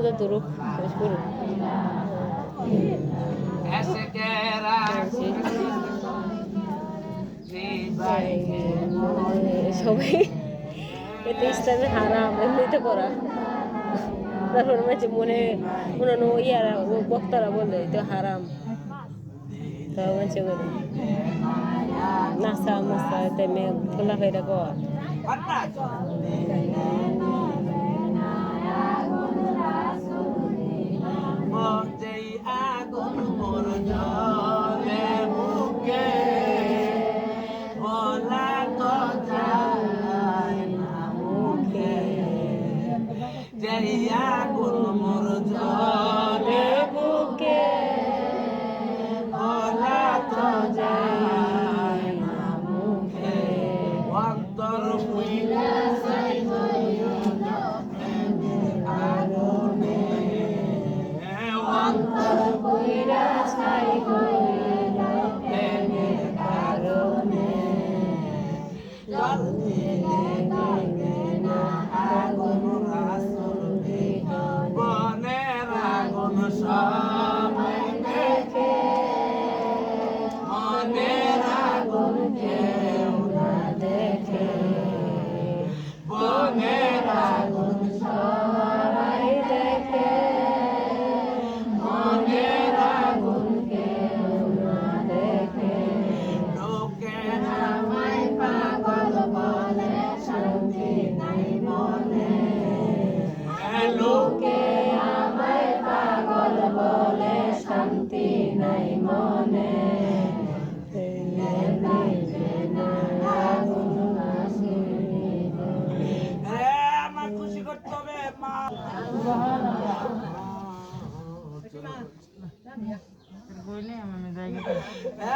তো ধরুক শেষ করুক সবাই এতে ইসলামে হারাম এমনিতে করা তারপর মাঝে মনে অন্যান্য ইয়ারা বক্তারা বলে তো হারাম তাও মাঝে করে নাচা মাচা তেমনি খোলা ফেরা কর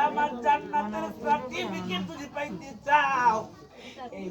আমার জান্নাতের সার্টিফিকেট যদি পাইতে চাও এই